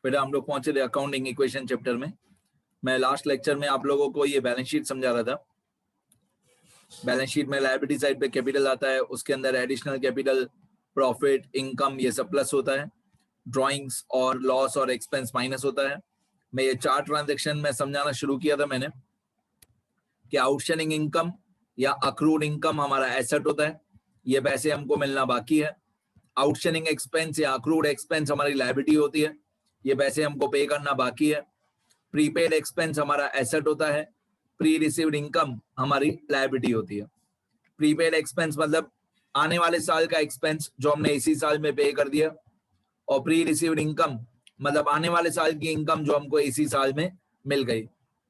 फिर हम लोग पहुंचे थे अकाउंटिंग इक्वेशन चैप्टर में। मैं लास्ट लेक्चर में आप लोगों को ये बैलेंस शीट समझा रहा था। बैलेंस शीट में लायबिलिटी साइड पे कैपिटल आता है, उसके अंदर एडिशनल कैपिटल, प्रॉफिट, इनकम ये सब प्लस होता है, ड्राइंग्स और लॉस और एक्सपेंस माइनस होता है। मैं ये 4 ट्रांजेक्शन में समझाना शुरू किया था मैंने कि आउटस्टैंडिंग इनकम या अक्रूड इनकम हमारा एसेट होता है, ये पैसे हमको मिलना बाकी है। आउटस्टैंडिंग एक्सपेंस या अक्रूड एक्सपेंस हमारी लायबिलिटी होती है, ये पैसे हमको पे करना बाकी है। प्रीपेड एक्सपेंस हमारा एसेट होता है, प्री रिसीव्ड इनकम हमारी लायबिलिटी होती है। प्रीपेड एक्सपेंस मतलब आने वाले साल का एक्सपेंस जो हमने इसी साल में पे कर दिया, और प्री रिसीव्ड इनकम मतलब आने वाले साल की इनकम जो हमको इसी साल में मिल गई,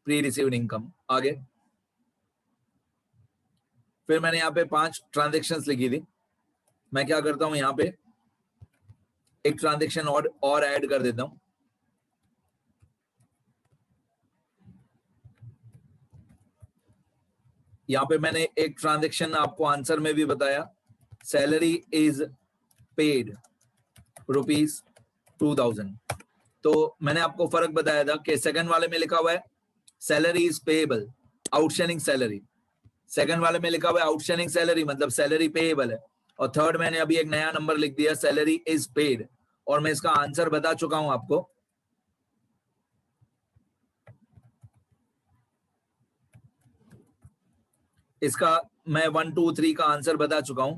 प्री रिसीव्ड इनकम। आगे फिर मैंने यहाँ पे 5 ट्रांजेक्शन्स लिखी थी। मैं क्या करता हूँ, यहाँ पे एक ट्रांजेक्शन और ऐड कर देता हूँ। यहाँ पे मैंने एक ट्रांजेक्शन आपको आंसर में भी बताया, सैलरी इज पेड ₹2000। तो मैंने आपको फर्क बताया था कि सेकंड वाले में लिखा हुआ है salary is payable, outstanding salary. Second वाले में लिखा हुआ है आउटस्टैंडिंग सैलरी मतलब सैलरी पेएबल है, और थर्ड मैंने अभी एक नया नंबर लिख दिया सैलरी इज पेड, और मैं इसका आंसर बता चुका हूं आपको। इसका मैं 1 2 3 का आंसर बता चुका हूं।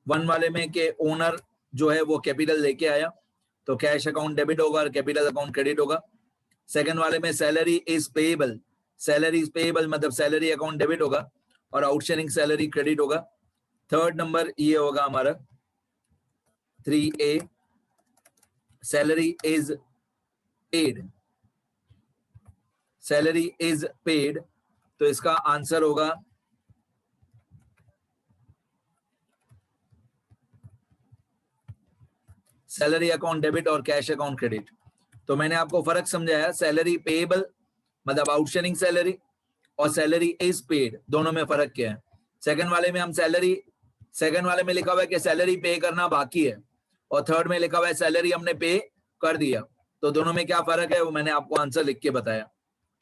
1 वाले में के ओनर जो है वो कैपिटल लेके आया, तो कैश अकाउंट डेबिट होगा और कैपिटल अकाउंट क्रेडिट होगा। सेकंड वाले में salary is payable, salary is payable मतलब सैलरी अकाउंट डेबिट होगा और आउटस्टैंडिंग सैलरी क्रेडिट होगा। थर्ड नंबर ये होगा हमारा 3A, salary is paid, salary is paid, तो इसका आंसर होगा सैलरी अकाउंट डेबिट और कैश अकाउंट क्रेडिट। तो मैंने आपको फर्क समझाया, सैलरी पेएबल मतलब आउटस्टैंडिंग सैलरी और सैलरी इज पेड, दोनों में फर्क क्या है। सेकंड वाले में हम सैलरी, सेकंड वाले में लिखा हुआ है कि सैलरी पे करना बाकी है, और थर्ड में लिखा हुआ है सैलरी हमने पे कर दिया। तो दोनों में क्या फर्क है वो मैंने आपको आंसर लिख के बताया।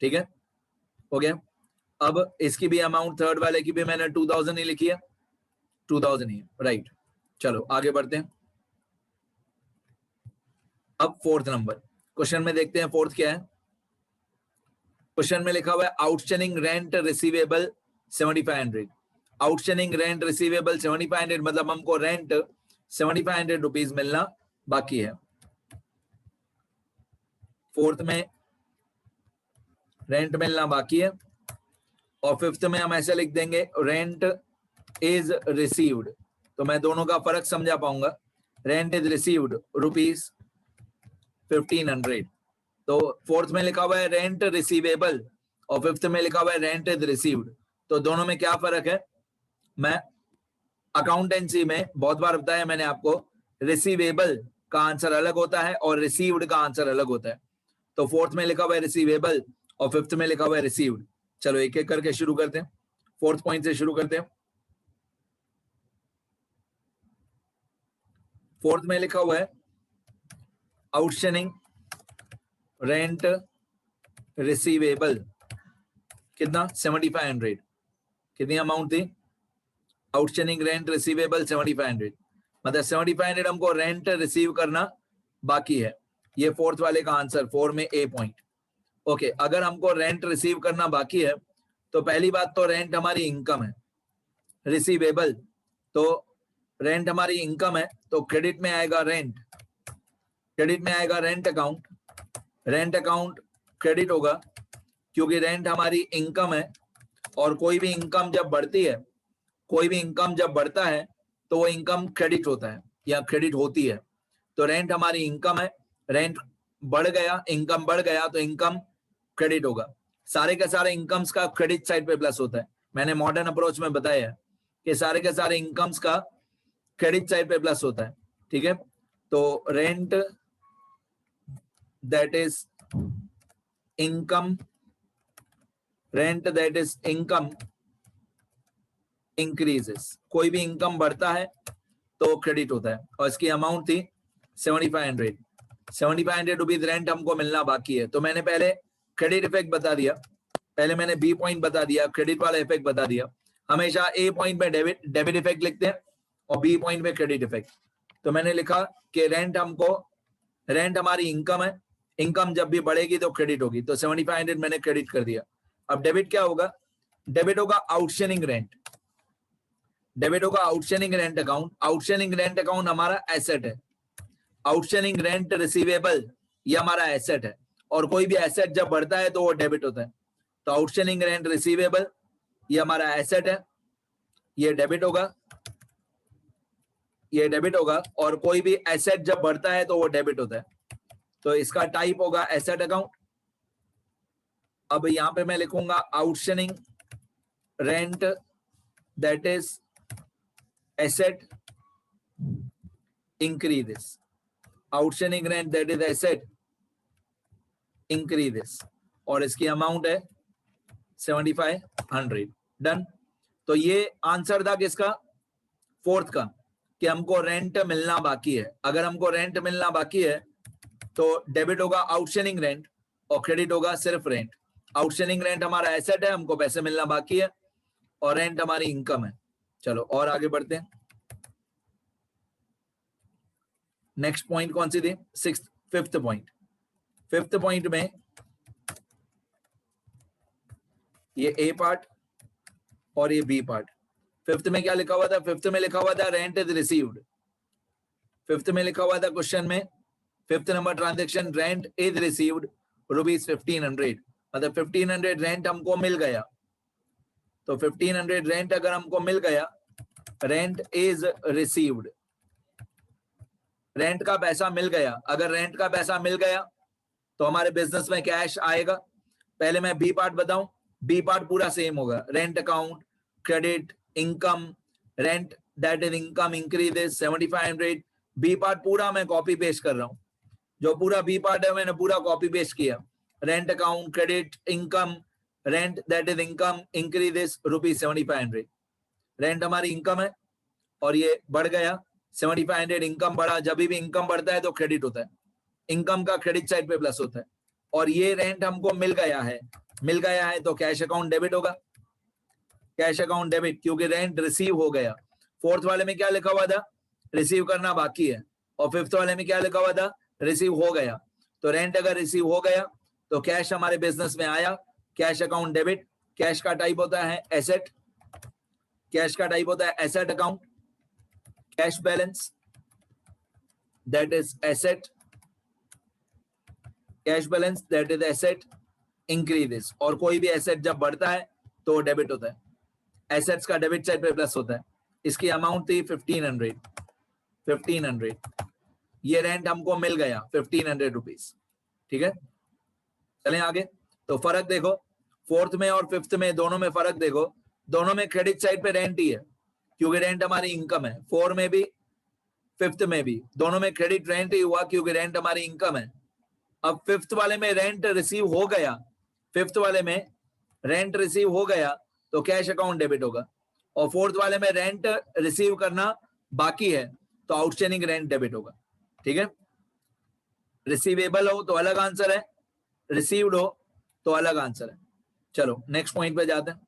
ठीक है, हो गया। अब इसकी भी अमाउंट थर्ड वाले की भी मैंने 2000 ही लिखी है, 2000 ही, राइट। चलो आगे बढ़ते हैं। अब फोर्थ नंबर क्वेश्चन में देखते हैं, फोर्थ क्या है। क्वेश्चन में लिखा हुआ है outstanding rent receivable 7500, outstanding rent receivable 7500 मतलब हमको रेंट 7500 रुपीज मिलना बाकी है। फोर्थ में रेंट मिलना बाकी है, और फिफ्थ में हम ऐसे लिख देंगे रेंट इज रिसीव्ड, तो मैं दोनों का फर्क समझा पाऊंगा। रेंट इज रिसीव्ड ₹1500, तो फोर्थ में लिखा हुआ है रेंट रिसीवेबल और फिफ्थ में लिखा हुआ है रेंट इज रिसीव्ड, तो दोनों में क्या फर्क है। मैं अकाउंटेंसी में बहुत बार बताया मैंने आपको, रिसीवेबल का आंसर अलग होता है और रिसीव्ड का आंसर अलग होता है। तो फोर्थ में लिखा हुआ है रिसीवेबल और फिफ्थ में लिखा हुआ है रिसीव्ड। चलो एक एक करके शुरू करते हैं, फोर्थ पॉइंट से शुरू करते हैं। फोर्थ में लिखा हुआ है आउटस्टैंडिंग रेंट रिसीवेबल कितना 7500, कितनी अमाउंट थी, आउटस्टैंडिंग रेंट रिसीवेबल 7500 मतलब 7500 हमको रेंट रिसीव करना बाकी है। ये फोर्थ वाले का आंसर, 4 में ए पॉइंट। ओके, अगर हमको रेंट रिसीव करना बाकी है तो पहली बात तो रेंट हमारी इनकम है, रिसीवेबल तो रेंट हमारी इनकम है, तो क्रेडिट में आएगा रेंट, क्रेडिट में आएगा rent account, rent account credit होगा क्योंकि रेंट हमारी इनकम है, और कोई भी इनकम जब बढ़ती है, कोई भी इनकम जब बढ़ता है तो वो इनकम क्रेडिट होता है या क्रेडिट होती है। तो रेंट हमारी इनकम है, रेंट बढ़ गया, इनकम बढ़ गया तो इनकम क्रेडिट होगा। सारे के सारे इनकम्स का क्रेडिट साइड पे प्लस होता है। मैंने मॉडर्न अप्रोच में बताया कि सारे के सारे इनकम्स का क्रेडिट साइड पे प्लस होता है। ठीक है, तो rent that is income, rent that is income increases, कोई भी इनकम बढ़ता है तो क्रेडिट होता है, और इसकी अमाउंट थी 7500। 7500 रुपीज रेंट हमको मिलना बाकी है। तो मैंने पहले क्रेडिट इफेक्ट बता दिया, पहले मैंने बी पॉइंट बता दिया, क्रेडिट वाला इफेक्ट बता दिया। हमेशा ए पॉइंट में डेबिट इफेक्ट लिखते हैं और बी पॉइंट में क्रेडिट इफेक्ट। तो मैंने लिखा कि रेंट हमारी इनकम है, इनकम जब भी बढ़ेगी तो क्रेडिट होगी, तो 7500 मैंने क्रेडिट कर दिया। अब डेबिट क्या होगा? डेबिट होगा आउटस्टैंडिंग रेंट, डेबिट होगा outstanding rent account. Outstanding rent account हमारा एसेट है, आउटस्टैंडिंग रेंट रिसीवेबल ये हमारा एसेट है, और कोई भी एसेट जब बढ़ता है तो वो डेबिट होता है। तो आउटस्टैंडिंग रेंट रिसीवेबल ये हमारा एसेट है, ये डेबिट होगा, ये डेबिट होगा, और कोई भी एसेट जब बढ़ता है तो वो डेबिट होता है। तो इसका टाइप होगा एसेट अकाउंट। अब यहां पे मैं लिखूंगा outstanding rent that is asset increases, outstanding rent that is asset increases, और इसकी अमाउंट है 7500। डन। तो ये आंसर था किसका? फोर्थ का, कि हमको रेंट मिलना बाकी है। अगर हमको रेंट मिलना बाकी है तो डेबिट होगा आउटस्टैंडिंग रेंट और क्रेडिट होगा सिर्फ रेंट। आउटस्टैंडिंग रेंट हमारा एसेट है, हमको पैसे मिलना बाकी है, और रेंट हमारी इनकम है। चलो और आगे बढ़ते हैं। नेक्स्ट पॉइंट कौन सी थी? Fifth point. फिफ्थ पॉइंट में ये ए पार्ट और ये बी पार्ट। फिफ्थ में क्या लिखा हुआ था? फिफ्थ में लिखा हुआ था रेंट इज रिसीव्ड। फिफ्थ में लिखा हुआ था क्वेश्चन में, fifth number transaction, rent is received rupees 1500, मतलब 1500 रेंट हमको मिल गया। तो 1500 रेंट अगर हमको मिल गया, रेंट इज रिसीव्ड, रेंट का पैसा मिल गया। अगर रेंट का पैसा मिल गया तो हमारे बिजनेस में कैश आएगा। पहले मैं बी पार्ट बताऊं, बी पार्ट पूरा सेम होगा, rent account, credit, income, rent that is income increases 7500। B part पूरा मैं कॉपी पेस्ट कर रहा हूं, जो पूरा बी पार्ट है मैंने पूरा कॉपी पेस्ट किया। Rent account, credit, income, rent that is income increases rupees 7500। Rent हमारी इनकम है और ये बढ़ गया 7500, इनकम बढ़ा। जब भी इनकम बढ़ता है तो क्रेडिट होता है, इनकम का क्रेडिट साइड पे प्लस होता है। और ये रेंट हमको मिल गया है तो कैश अकाउंट डेबिट होगा, कैश अकाउंट डेबिट, क्योंकि रेंट रिसीव हो गया। फोर्थ वाले में क्या लिखा हुआ था? रिसीव करना बाकी है, और फिफ्थ वाले में क्या लिखा हुआ था? रिसीव हो गया। तो रेंट अगर रिसीव हो गया तो कैश हमारे बिजनेस में आया, कैश अकाउंट डेबिट। कैश का टाइप होता है एसेट, कैश का टाइप होता है asset account. Cash balance that is asset, cash balance that is asset increases, और कोई भी एसेट जब बढ़ता है तो डेबिट होता है, एसेट्स का डेबिट साइड पे प्लस होता है। इसकी अमाउंट थी 1500। ये रेंट हमको मिल गया 1500 रुपीज। ठीक है, चलें आगे। तो फर्क देखो, फोर्थ में और फिफ्थ में दोनों में फर्क देखो। दोनों में क्रेडिट साइड पे रेंट ही है, क्योंकि रेंट हमारी इनकम है। फोर में भी फिफ्थ में भी दोनों में क्रेडिट रेंट ही हुआ, क्योंकि रेंट हमारी इनकम है। अब फिफ्थ वाले में रेंट रिसीव हो गया, फिफ्थ वाले में रेंट रिसीव हो गया तो कैश अकाउंट डेबिट होगा, और फोर्थ वाले में रेंट रिसीव करना बाकी है तो आउटस्टैंडिंग रेंट डेबिट होगा। ठीक है, रिसीवेबल हो तो अलग आंसर है, रिसीव्ड हो तो अलग आंसर है। चलो नेक्स्ट पॉइंट पे जाते हैं।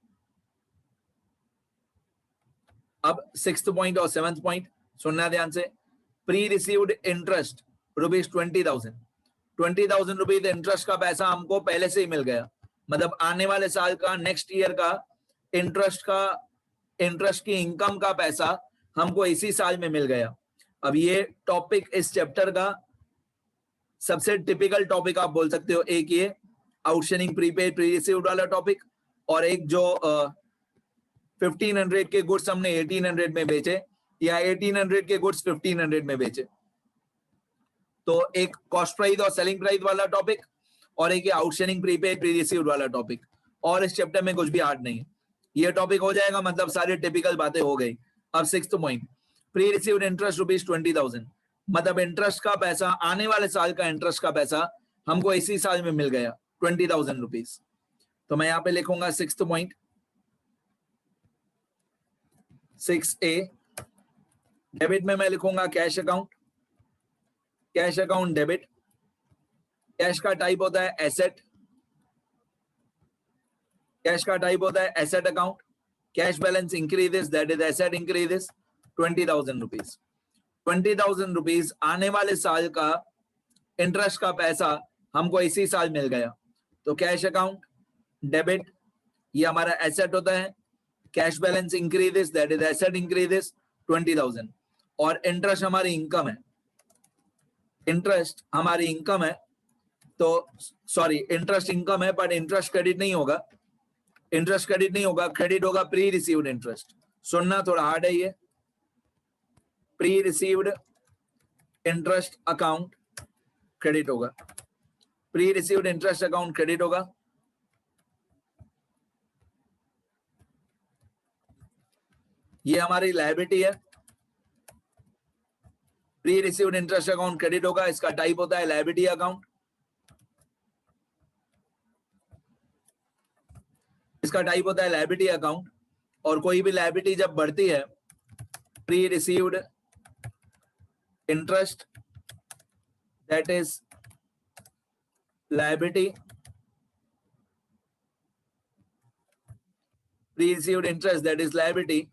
अब सिक्स्थ पॉइंट और सेवंथ पॉइंट सुनना ध्यान से। Pre received interest rupees 20,000, 20,000 rupees interest का पैसा हमको पहले से ही मिल गया, मतलब आने वाले साल का, नेक्स्ट ईयर का इंटरेस्ट की इनकम का पैसा हमको इसी साल में मिल गया। अब ये टॉपिक इस चैप्टर का सबसे टिपिकल टॉपिक आप बोल सकते हो। एक ये आउटस्टैंडिंग प्रीपेड प्री रिसीव्ड वाला टॉपिक, और एक जो 1500 के गुड्स हमने 1800 में बेचे, या 1800 के गुड्स 1500 में बेचे। तो एक कॉस्ट प्राइस और सेलिंग प्राइस वाला टॉपिक, और एक आउटस्टैंडिंग प्रीपेड प्री रिसीव्ड वाला टॉपिक। और इस चैप्टर में कुछ भी हार्ड नहीं है, ये टॉपिक हो जाएगा, मतलब सारी टिपिकल बातें हो गई। अब sixth point, pre received interest rupees 20,000, मतलब इंटरेस्ट का पैसा, आने वाले साल का इंटरेस्ट का पैसा हमको इसी साल में मिल गया 20,000 रुपीज। तो मैं यहाँ पे लिखूंगा सिक्स्थ पॉइंट 6A। डेबिट में मैं लिखूंगा cash account, cash account debit, cash का टाइप होता है एसेट, कैश का टाइप होता है asset account, cash balance increases that is asset increases 20,000 rupees. 20,000 rupees आने वाले साल का इंटरेस्ट का पैसा हमको इसी साल मिल गया, तो कैश अकाउंट डेबिट, ये हमारा एसेट होता है, cash balance increases that is asset increases 20,000, और इंटरेस्ट हमारी इनकम है, इंटरेस्ट हमारी इनकम है, तो सॉरी इंटरेस्ट इनकम है बट इंटरेस्ट क्रेडिट नहीं होगा, इंटरेस्ट क्रेडिट नहीं होगा, क्रेडिट होगा प्री रिसीव्ड इंटरेस्ट। सुनना थोड़ा हार्ड है ये, pre received interest account credit होगा, pre received interest account credit होगा। ये हमारी लायबिलिटी है, pre received interest account credit होगा, इसका टाइप होता है लायबिलिटी अकाउंट, इसका टाइप होता है लायबिलिटी अकाउंट। और कोई भी लायबिलिटी जब बढ़ती है, pre received interest that is liability, pre received interest that is liability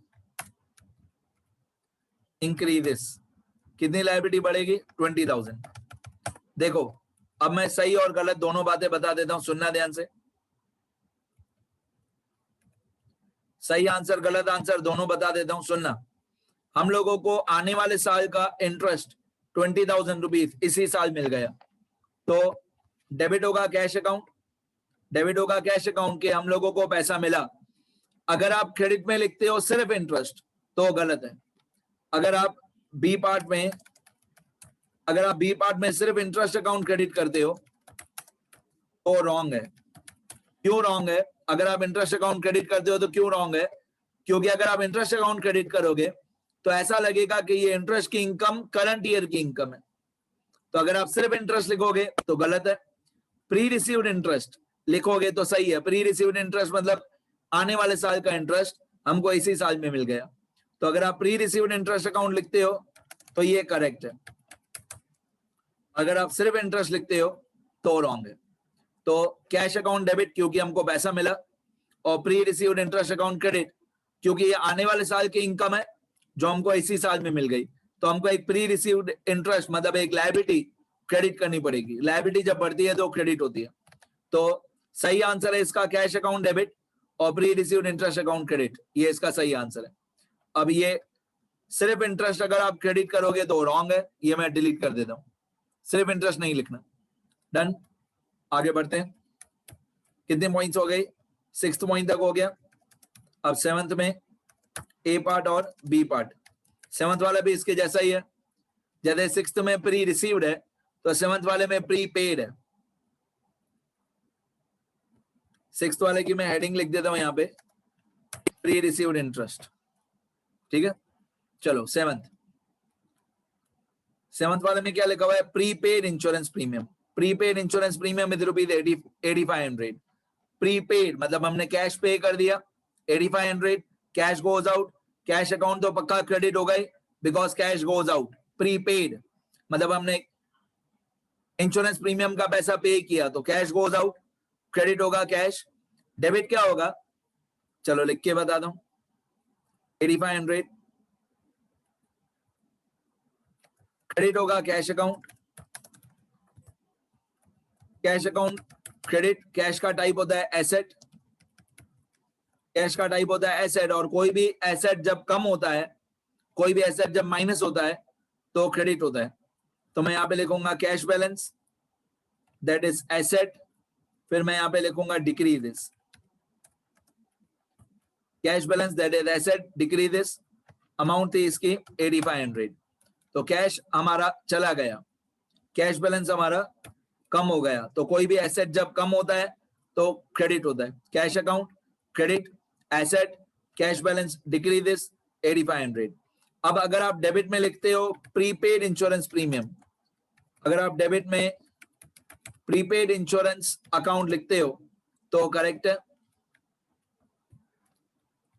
increases, कितनी लायबिलिटी बढ़ेगी 20,000। देखो अब मैं सही और गलत दोनों बातें बता देता हूं, सुनना ध्यान से, सही आंसर गलत आंसर दोनों बता देता हूं, सुनना। हम लोगों को आने वाले साल का इंटरेस्ट 20,000 रुपीज इसी साल मिल गया, तो डेबिट होगा कैश अकाउंट, डेबिट होगा कैश अकाउंट के हम लोगों को पैसा मिला। अगर आप क्रेडिट में लिखते हो सिर्फ इंटरेस्ट तो गलत है, अगर आप बी पार्ट में, अगर आप बी पार्ट में सिर्फ इंटरेस्ट अकाउंट क्रेडिट करते हो तो रॉन्ग है। क्यों रॉन्ग है? अगर आप इंटरेस्ट अकाउंट क्रेडिट करते हो तो क्यों रॉन्ग है? क्योंकि अगर आप इंटरेस्ट अकाउंट क्रेडिट करोगे तो ऐसा लगेगा कि ये इंटरेस्ट की इनकम करंट ईयर की इनकम है, तो अगर आप सिर्फ इंटरेस्ट लिखोगे तो गलत है। प्री रिसीव्ड इंटरेस्ट लिखोगे तो सही है, प्री रिसीव्ड इंटरेस्ट मतलब आने वाले साल का इंटरेस्ट हमको इसी साल में मिल गया, तो अगर आप प्री रिसीव्ड इंटरेस्ट अकाउंट लिखते हो तो ये करेक्ट है, अगर आप सिर्फ इंटरेस्ट लिखते हो तो रॉन्ग है। तो कैश अकाउंट डेबिट क्योंकि हमको पैसा मिला, और pre received interest account credit क्योंकि ये आने वाले साल की इनकम है जो हमको इसी साल में मिल गई, तो हमको एक प्री रिसीव्ड इंटरेस्ट मतलब एक लायबिलिटी क्रेडिट करनी पड़ेगी। लायबिलिटी जब बढ़ती है तो क्रेडिट होती है, तो सही आंसर है इसका कैश अकाउंट डेबिट और pre received interest account credit, ये इसका सही आंसर है। अब ये सिर्फ इंटरेस्ट अगर आप क्रेडिट करोगे तो रॉन्ग है, ये मैं डिलीट कर देता हूं, सिर्फ इंटरेस्ट नहीं लिखना। डन, आगे बढ़ते हैं। कितने पॉइंट्स हो गए? 6th पॉइंट तक हो गया। अब 7th में ए पार्ट और बी पार्ट, 7th वाला भी इसके जैसा ही है, जैसे 6th में प्री रिसीव्ड है तो 7th वाले में प्री पेड है। 6th वाले की मैं हेडिंग लिख देता हूं यहाँ पे, प्री रिसीव्ड इंटरेस्ट, ठीक है। चलो 7th वाले में क्या लिखा हुआ है? Prepaid insurance premium, prepaid insurance premium with rupees 8,500। Prepaid मतलब हमने कैश पे कर दिया 8,500, cash goes out, cash account तो पक्का क्रेडिट हो गई because cash goes out. Prepaid मतलब हमने इंश्योरेंस प्रीमियम का पैसा पे किया तो कैश गोज आउट, क्रेडिट होगा कैश। डेबिट क्या होगा? चलो लिख के बता दूं, 8,500 क्रेडिट होगा cash account, cash account credit, cash का टाइप होता है एसेट, कैश का टाइप होता है एसेट, और कोई भी एसेट जब कम होता है, कोई भी एसेट जब माइनस होता है तो क्रेडिट होता है। तो मैं यहां पे लिखूंगा cash balance that is asset, फिर मैं यहां पे लिखूंगा decreases, cash balance that is asset decreases, amount थी इसकी 8,500, तो कैश हमारा चला गया, कैश बैलेंस हमारा कम हो गया, तो कोई भी एसेट जब कम होता है तो क्रेडिट होता है। Cash account credit, asset, cash balance decreases 8,500। अब अगर आप डेबिट में लिखते हो प्रीपेड इंश्योरेंस प्रीमियम, अगर आप डेबिट में प्रीपेड इंश्योरेंस अकाउंट लिखते हो तो करेक्ट है।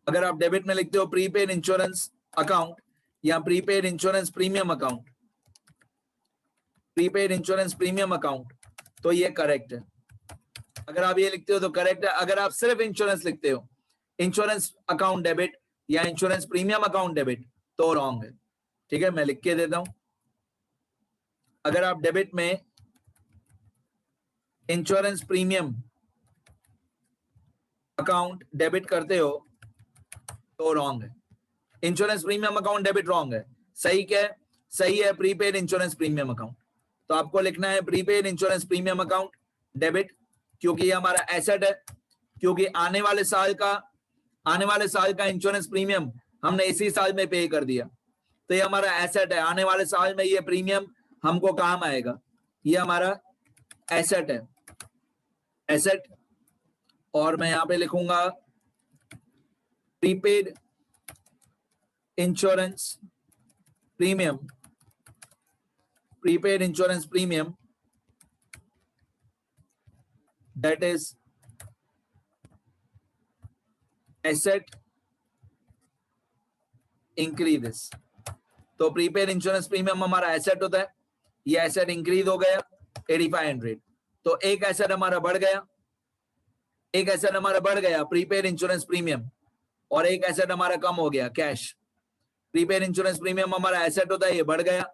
अगर आप डेबिट में लिखते हो प्रीपेड इंश्योरेंस अकाउंट या prepaid insurance premium account, prepaid insurance premium account, तो ये करेक्ट है। अगर आप ये लिखते हो तो करेक्ट है। अगर आप सिर्फ इंश्योरेंस लिखते हो, इंश्योरेंस अकाउंट डेबिट या इंश्योरेंस प्रीमियम अकाउंट डेबिट, तो रॉन्ग है। ठीक है, मैं लिख के देता हूं। अगर आप डेबिट में इंश्योरेंस प्रीमियम अकाउंट डेबिट करते हो तो रॉन्ग है। Insurance premium account debit wrong है। सही क्या है? सही है प्रीपेड इंश्योरेंस प्रीमियम अकाउंट। तो आपको लिखना है prepaid insurance premium account debit, क्योंकि ये हमारा एसेट है, क्योंकि आने वाले साल का इंश्योरेंस प्रीमियम हमने इसी साल में पे कर दिया, तो ये हमारा एसेट है। आने वाले साल में ये प्रीमियम हमको काम आएगा, ये हमारा एसेट है, एसेट। और मैं यहां पे लिखूंगा prepaid insurance premium, prepaid insurance premium that is asset increases। तो प्रीपेड इंश्योरेंस प्रीमियम हमारा एसेट होता है, ये एसेट इंक्रीज हो गया 8500। तो एक एसेट हमारा बढ़ गया, एक एसेट हमारा बढ़ गया प्रीपेड इंश्योरेंस प्रीमियम, और एक एसेट हमारा कम हो गया कैश। प्रीपेड इंश्योरेंस प्रीमियम हमारा एसेट होता है, ये बढ़ गया,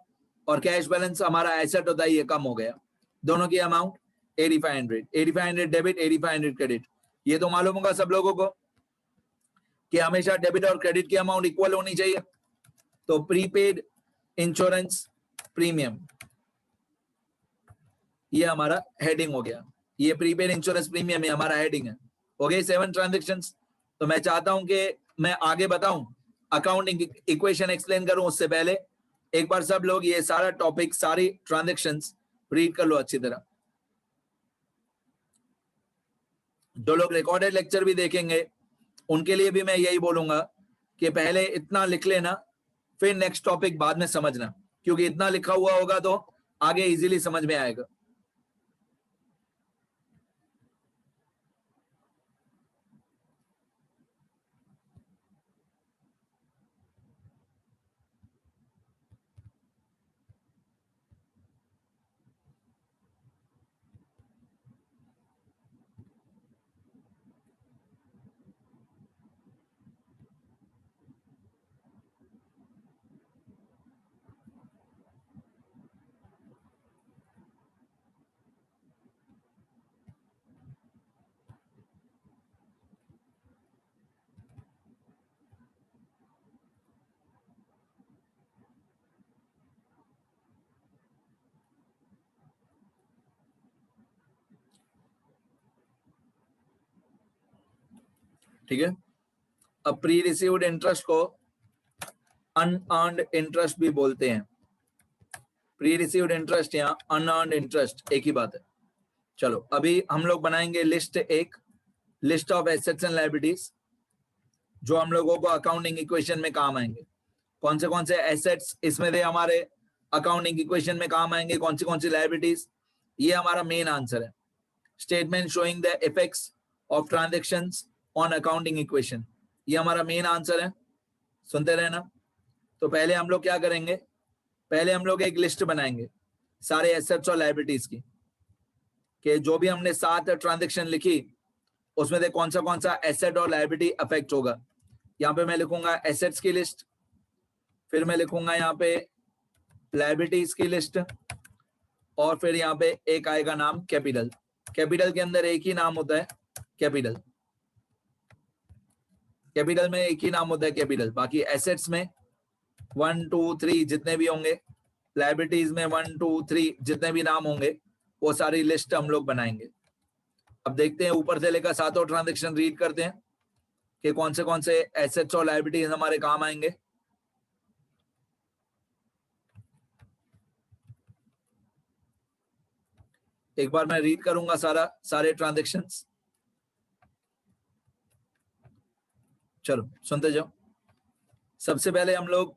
और कैश बैलेंस हमारा एसेट होता है, ये कम हो गया। दोनों की अमाउंट 8500 डेबिट, 8500 क्रेडिट। ये तो मालूम होगा सब लोगों को कि हमेशा डेबिट और क्रेडिट की अमाउंट इक्वल होनी चाहिए। तो प्रीपेड इंश्योरेंस प्रीमियम, ये हमारा हेडिंग हो गया। ये प्रीपेड इंश्योरेंस प्रीमियम ये हमारा हेडिंग है। हो गए 7 ट्रांजेक्शंस। तो मैं चाहता हूं कि मैं आगे बताऊं, अकाउंटिंग इक्वेशन एक्सप्लेन करूं, उससे पहले एक बार सब लोग ये सारा टॉपिक, सारी ट्रांजैक्शंस रीड कर लो अच्छी तरह। जो लोग रिकॉर्डेड लेक्चर भी देखेंगे उनके लिए भी मैं यही बोलूंगा कि पहले इतना लिख लेना, फिर नेक्स्ट टॉपिक बाद में समझना, क्योंकि इतना लिखा हुआ होगा तो आगे इजीली समझ में आएगा। ठीक है, अब प्री रिसीव्ड इंटरेस्ट को अनअर्न्ड इंटरेस्ट भी बोलते हैं। प्री रिसीव्ड इंटरेस्ट या अनअर्न्ड इंटरेस्ट एक ही बात है। चलो अभी हम लोग बनाएंगे लिस्ट, एक list of assets and liabilities जो हम लोगों को अकाउंटिंग इक्वेशन में काम आएंगे। कौन से एसेट्स इसमें से हमारे अकाउंटिंग इक्वेशन में काम आएंगे, कौन सी लायबिलिटीज, ये हमारा मेन आंसर है। Statement showing the effects of transactions on accounting equation, ये हमारा मेन आंसर है। सुनते रहना। तो पहले हम लोग क्या करेंगे, पहले हम लोग एक लिस्ट बनाएंगे सारे एसेट्स और लायबिलिटीज की, कि जो भी हमने 7 ट्रांजैक्शन लिखी उसमें से कौन सा एसेट और लायबिलिटी अफेक्ट होगा। यहाँ पे मैं लिखूंगा एसेट्स की लिस्ट, फिर मैं लिखूंगा यहाँ पे लायबिलिटीज की लिस्ट, और फिर यहाँ पे एक आएगा नाम कैपिटल। कैपिटल के अंदर एक ही नाम होता है कैपिटल, कैपिटल में एक ही नाम होता है कैपिटल। बाकी एसेट्स में 1 2 3 जितने भी होंगे, लायबिलिटीज में 1 2 3 जितने भी नाम होंगे, वो सारी लिस्ट हम लोग बनाएंगे। अब देखते हैं, ऊपर से लेकर 7 ट्रांजैक्शन रीड करते हैं कि कौन से एसेट्स और लायबिलिटीज हमारे काम आएंगे। एक बार मैं रीड करूंगा सारे ट्रांजैक्शंस। चलो सुनते जाओ। सबसे पहले हम लोग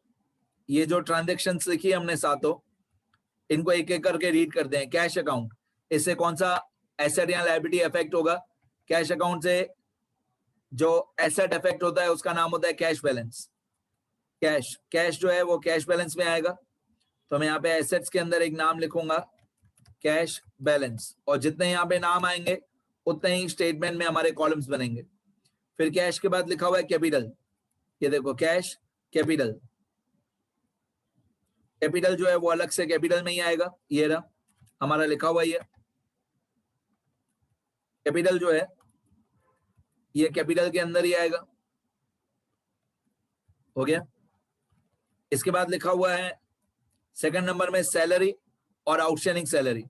ये जो ट्रांजैक्शंस लिखी हमने 7, इनको एक एक करके रीड करते हैं। कैश अकाउंट, इससे कौन सा एसेट या लायबिलिटी अफेक्ट होगा। कैश अकाउंट से जो एसेट अफेक्ट होता है उसका नाम होता है कैश बैलेंस। कैश जो है वो कैश बैलेंस में आएगा। तो मैं यहाँ पे एसेट्स के अंदर एक नाम लिखूंगा कैश बैलेंस, और जितने यहाँ पे नाम आएंगे उतने ही स्टेटमेंट में हमारे कॉलम्स बनेंगे। फिर कैश के बाद लिखा हुआ है कैपिटल, ये देखो कैश कैपिटल, कैपिटल जो है वो अलग से कैपिटल में ही आएगा, ये रहा हमारा लिखा हुआ ही है, कैपिटल जो है ये कैपिटल के अंदर ही आएगा, हो गया। इसके बाद लिखा हुआ है सेकंड नंबर में सैलरी और आउटस्टैंडिंग सैलरी।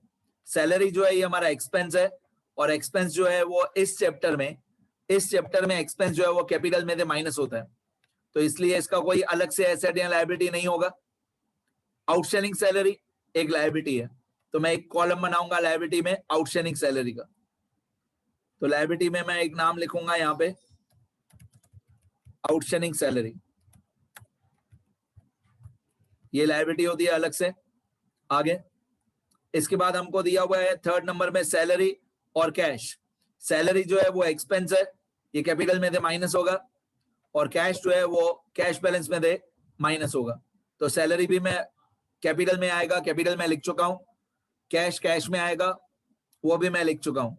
सैलरी जो है ये हमारा एक्सपेंस है, और एक्सपेंस जो है वो इस चैप्टर में एक्सपेंस जो है वो कैपिटल में से माइनस होता है, तो इसलिए इसका कोई अलग से एसेट या लायबिलिटी नहीं होगा। आउटस्टैंडिंग सैलरी एक लायबिलिटी है, तो मैं एक कॉलम बनाऊंगा लायबिलिटी में आउटस्टैंडिंग सैलरी का। तो लायबिलिटी में मैं एक नाम लिखूंगा यहाँ पे आउटस्टैंडिंग सैलरी, ये लायबिलिटी होती है अलग से। आगे इसके बाद हमको दिया हुआ है थर्ड नंबर में सैलरी और कैश। सैलरी जो है वो एक्सपेंस है, ये कैपिटल में से माइनस होगा, और कैश जो है वो कैश बैलेंस में से माइनस होगा। तो सैलरी भी मैं कैपिटल में आएगा, कैपिटल में लिख चुका हूं, कैश कैश में आएगा, वो भी मैं लिख चुका हूं।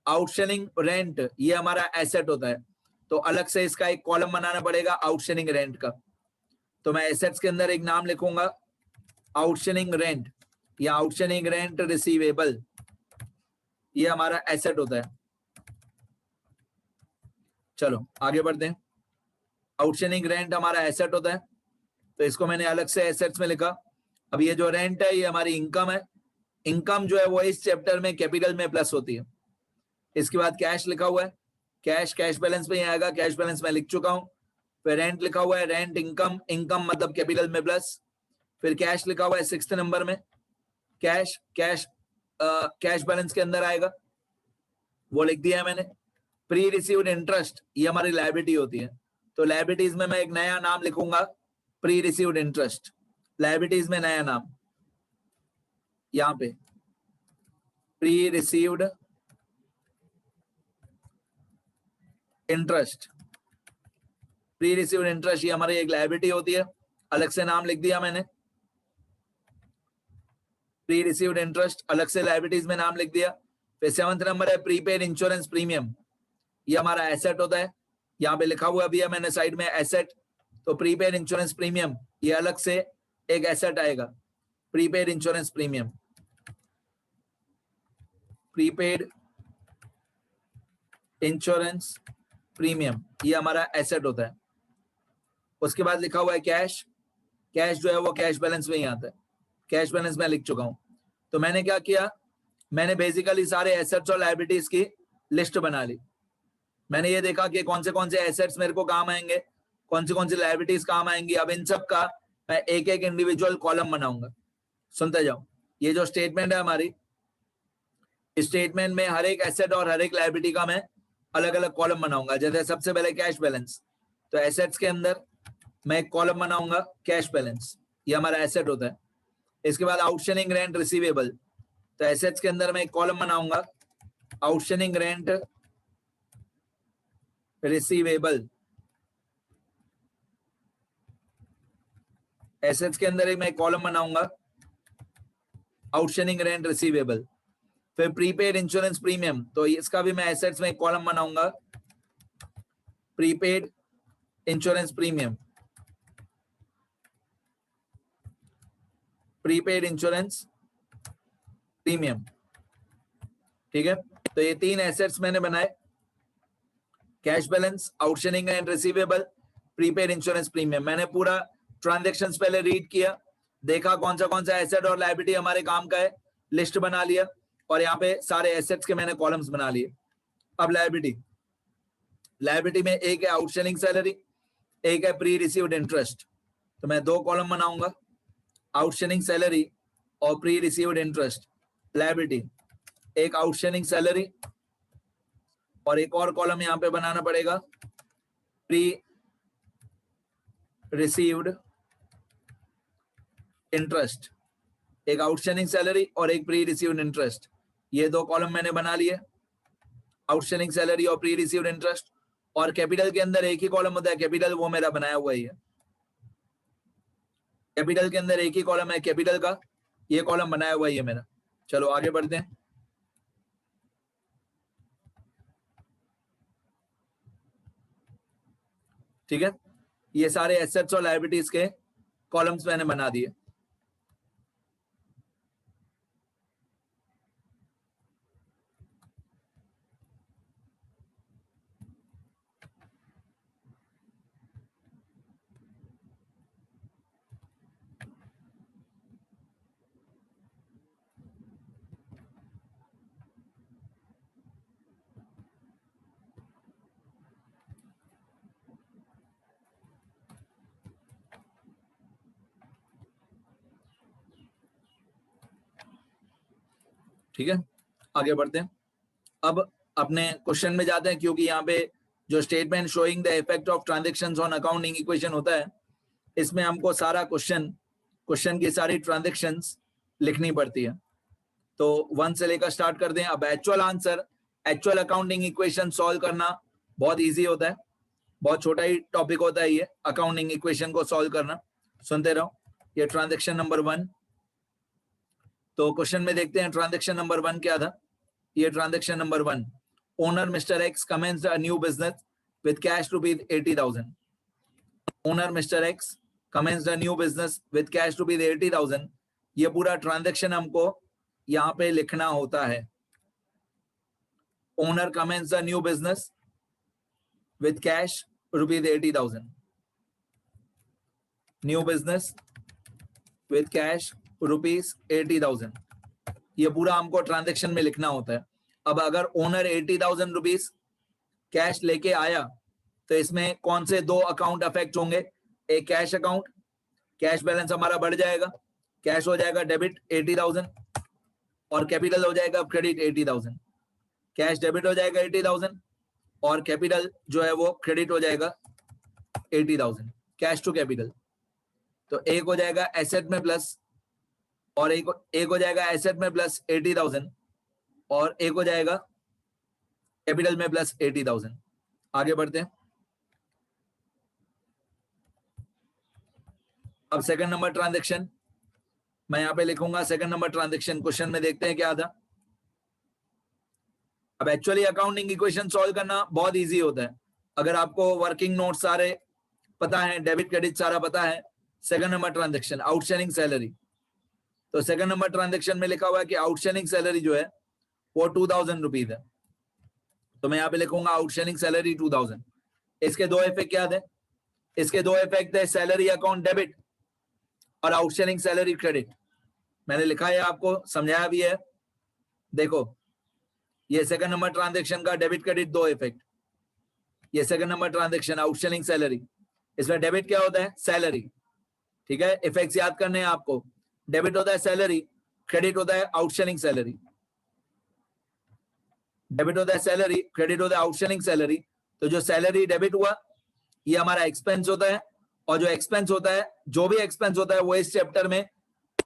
आउटस्टैंडिंग रेंट ये हमारा एसेट होता है, तो अलग से इसका एक कॉलम बनाना पड़ेगा आउटस्टैंडिंग रेंट का। तो मैं एसेट्स के अंदर एक नाम लिखूंगा आउटस्टैंडिंग रेंट या आउटस्टैंडिंग रेंट रिसीवेबल, ये हमारा एसेट होता है। चलो आगे बढ़ते हैं। आउटस्टैंडिंग रेंट हमारा एसेट होता है, तो इसको मैंने अलग से एसेट्स में लिखा। अब ये जो रेंट है ये हमारी इनकम है, इनकम जो है वो इस चैप्टर में कैपिटल में प्लस होती है। इसके बाद कैश लिखा हुआ है, कैश कैश बैलेंस में ही आएगा, कैश बैलेंस में लिख चुका हूं। फिर रेंट लिखा हुआ है, रेंट इनकम, इनकम मतलब कैपिटल में प्लस। फिर कैश लिखा हुआ है सिक्स्थ नंबर में, कैश कैश कैश बैलेंस के अंदर आएगा, वो लिख दिया है मैंने। प्री रिसीव्ड इंटरेस्ट ये हमारी लायबिलिटी होती है, तो लायबिलिटीज में मैं एक नया नाम लिखूंगा प्री रिसीव्ड इंटरेस्ट, लायबिलिटीज में नया नाम यहाँ पे pre received interest. Pre received interest ये हमारी एक लायबिलिटी होती है, अलग से नाम लिख दिया मैंने प्री रिसीव्ड इंटरेस्ट, अलग से लायबिलिटीज में नाम लिख दिया। फिर सेवंथ नंबर है प्रीपेड इंश्योरेंस प्रीमियम, ये हमारा एसेट होता है, यहाँ पे लिखा हुआ भी है मैंने साइड में एसेट, तो प्रीपेड इंश्योरेंस प्रीमियम ये अलग से एक एसेट आएगा, prepaid insurance premium, prepaid insurance premium ये हमारा एसेट होता है। उसके बाद लिखा हुआ है कैश, कैश जो है वो कैश बैलेंस में ही आता है, कैश बैलेंस में लिख चुका हूं। तो मैंने क्या किया, मैंने बेसिकली सारे एसेट्स और लायबिलिटीज की लिस्ट बना ली। मैंने ये देखा कि कौन से एसेट्स मेरे को काम आएंगे, कौन सी लायबिलिटीज काम आएंगी। अब इन सब का मैं एक एक इंडिविजुअल कॉलम बनाऊंगा, सुनते जाओ। ये जो स्टेटमेंट है हमारी, स्टेटमेंट में हर एक एसेट और हर एक लायबिलिटी का मैं अलग अलग कॉलम बनाऊंगा। जैसे सबसे पहले कैश बैलेंस, तो एसेट्स के अंदर मैं एक कॉलम बनाऊंगा कैश बैलेंस, ये हमारा एसेट होता है। इसके बाद आउटस्टैंडिंग रेंट रिसीवेबल, तो एसेट्स के अंदर मैं एक कॉलम बनाऊंगा आउटस्टैंडिंग रेंट रिसीवेबल। एसेट्स के अंदर एक मैं कॉलम बनाऊंगा आउटस्टैंडिंग रेंट रिसीवेबल। फिर प्रीपेड इंश्योरेंस प्रीमियम, तो इसका भी मैं एसेट्स में एक कॉलम बनाऊंगा prepaid insurance premium, prepaid insurance premium, ठीक है। तो ये तीन एसेट्स मैंने बनाए, cash balance, outstanding and receivable, prepaid insurance premium. मैंने पूरा ट्रांजैक्शंस पहले रीड किया, देखा कौन सा एसेट और लायबिलिटी हमारे काम का है, लिस्ट बना लिया, और यहाँ पे सारे एसेट्स के मैंने कॉलम्स बना लिए। अब लायबिलिटी में एक है आउटस्टैंडिंग सैलरी, एक है प्री रिसीव्ड इंटरेस्ट, तो मैं दो कॉलम बनाऊंगा आउटस्टैंडिंग सैलरी और प्री रिसीव्ड इंटरेस्ट। लायबिलिटी एक आउटस्टैंडिंग सैलरी, और एक और कॉलम यहाँ पे बनाना पड़ेगा प्री रिसीव्ड इंटरेस्ट, एक आउटस्टैंडिंग सैलरी और एक प्री रिसीव्ड इंटरेस्ट। ये दो कॉलम मैंने बना लिए, आउटस्टैंडिंग सैलरी और प्री रिसीव्ड इंटरेस्ट। और कैपिटल के अंदर एक ही कॉलम होता है कैपिटल, वो मेरा बनाया हुआ ही है। कैपिटल के अंदर एक ही कॉलम है कैपिटल का, ये कॉलम बनाया हुआ ही है मेरा। चलो आगे बढ़ते हैं। ठीक है, ये सारे एसेट्स और लायबिलिटीज के कॉलम्स मैंने बना दिए। ठीक है, आगे बढ़ते हैं। अब अपने क्वेश्चन में जाते हैं, क्योंकि यहाँ पे जो statement showing the effect of transactions on accounting equation होता है, इसमें हमको सारा क्वेश्चन की सारी ट्रांजेक्शंस लिखनी पड़ती है। तो 1 से लेकर स्टार्ट कर दें। अब actual answer, actual accounting equation solve करना बहुत इजी होता है, बहुत छोटा ही टॉपिक होता है ये अकाउंटिंग इक्वेशन को सॉल्व करना। सुनते रहो। ये ट्रांजेक्शन नंबर 1, तो क्वेश्चन में देखते हैं ट्रांजेक्शन नंबर 1 क्या था। ये transaction number 1, owner mister x commenced a new business with cash rupees 80,000। Owner mister x commenced a new business with cash rupees 80,000। ये पूरा ट्रांजेक्शन हमको यहाँ पे लिखना होता है। Owner commenced a new business with cash rupees 80,000। New business with cash rupees 80,000, ये पूरा हमको ट्रांजेक्शन में लिखना होता है। अब अगर ओनर 80,000 रुपीज कैश लेके आया, तो इसमें कौन से 2 अकाउंट अफेक्ट होंगे? एक कैश अकाउंट, कैश बैलेंस हमारा बढ़ जाएगा, कैश हो जाएगा डेबिट 80,000, और कैपिटल हो जाएगा क्रेडिट 80,000। कैश डेबिट हो जाएगा 80,000 और कैपिटल जो है वो क्रेडिट हो जाएगा 80,000, कैश टू कैपिटल। तो एक हो जाएगा एसेट में प्लस, और एक हो जाएगा एसेट में प्लस 80,000, और एक हो जाएगा कैपिटल में प्लस 80,000। आगे बढ़ते हैं। अब सेकंड नंबर ट्रांजैक्शन मैं यहां पे लिखूंगा। सेकंड नंबर ट्रांजैक्शन क्वेश्चन में देखते हैं क्या था। अब एक्चुअली अकाउंटिंग इक्वेशन सॉल्व करना बहुत इजी होता है अगर आपको वर्किंग नोट सारे पता है, डेबिट क्रेडिट सारा पता है। Second number transaction outstanding salary, तो सेकंड नंबर ट्रांजैक्शन में लिखा हुआ है कि आउटस्टैंडिंग सैलरी जो है वो 2,000 रुपीज है। तो मैं यहाँ पे लिखूंगा आउटस्टैंडिंग सैलरी 2,000। इसके 2 इफेक्ट क्या थे? इसके 2 इफेक्ट है, सैलरी अकाउंट डेबिट और आउटस्टैंडिंग सैलरी क्रेडिट। मैंने लिखा है, आपको समझाया भी है। देखो, ये सेकंड नंबर ट्रांजैक्शन का डेबिट क्रेडिट 2 इफेक्ट। ये second number transaction outstanding salary, इसमें डेबिट क्या होता है? सैलरी। ठीक है, इफेक्ट्स याद करने हैं आपको। डेबिट होता है सैलरी, क्रेडिट होता है आउटस्टैंडिंग सैलरी। डेबिट होता है सैलरी, क्रेडिट होता है आउटस्टैंडिंग सैलरी। तो जो सैलरी डेबिट हुआ ये हमारा एक्सपेंस होता है, और जो एक्सपेंस होता है, जो भी एक्सपेंस होता है वो इस चैप्टर में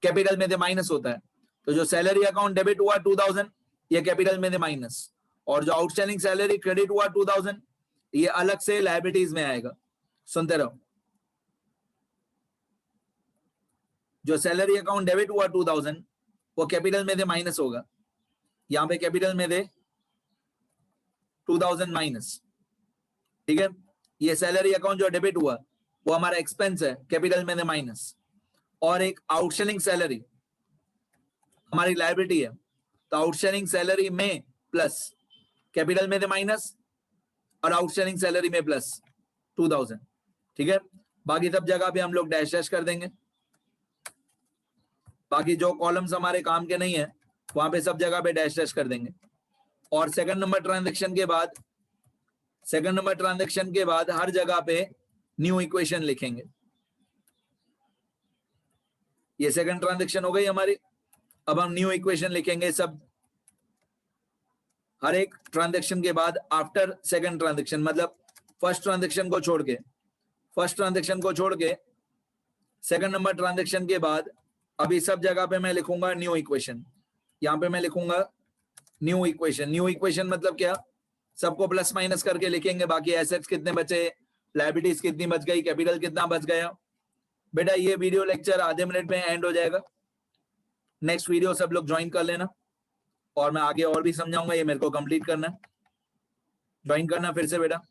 कैपिटल में से माइनस होता है। तो जो सैलरी अकाउंट डेबिट हुआ 2,000, ये कैपिटल में से माइनस, और जो आउटस्टैंडिंग सैलरी क्रेडिट हुआ 2,000, ये अलग से लायबिलिटीज में आएगा। सुनते रहो। जो सैलरी अकाउंट डेबिट हुआ 2,000 वो कैपिटल में से माइनस होगा। यहां पे कैपिटल में से 2,000 माइनस। ठीक है, ये सैलरी अकाउंट जो डेबिट हुआ वो हमारा एक्सपेंस है, कैपिटल में से माइनस। और एक आउटस्टैंडिंग सैलरी हमारी लायबिलिटी है, तो आउटस्टैंडिंग सैलरी में प्लस, कैपिटल में से माइनस और आउटस्टैंडिंग सैलरी में प्लस 2,000। ठीक है, बाकी सब जगह पे हम लोग डैश डैश कर देंगे। बाकी जो कॉलम्स हमारे काम के नहीं है वहां पे सब जगह पे डैश डैश कर देंगे। और सेकंड नंबर ट्रांजैक्शन के बाद हर जगह पे न्यू इक्वेशन लिखेंगे। ये सेकंड ट्रांजैक्शन हो गई हमारी। अब हम न्यू इक्वेशन लिखेंगे सब, हर एक ट्रांजैक्शन के बाद आफ्टर सेकंड ट्रांजैक्शन, मतलब फर्स्ट ट्रांजैक्शन को छोड़ के सेकंड नंबर ट्रांजैक्शन के बाद अभी सब जगह पे मैं लिखूंगा न्यू इक्वेशन। यहाँ पे मैं लिखूंगा न्यू इक्वेशन मतलब क्या? सबको प्लस माइनस करके लिखेंगे। बाकी एसेट्स कितने बचे, लायबिलिटीज कितनी बच गई, कैपिटल कितना बच गया। बेटा ये वीडियो लेक्चर आधे मिनट में एंड हो जाएगा। नेक्स्ट वीडियो सब लोग ज्वाइन कर लेना और मैं आगे और भी समझाऊंगा, ये मेरे को कंप्लीट करना है। ज्वाइन करना फिर से बेटा।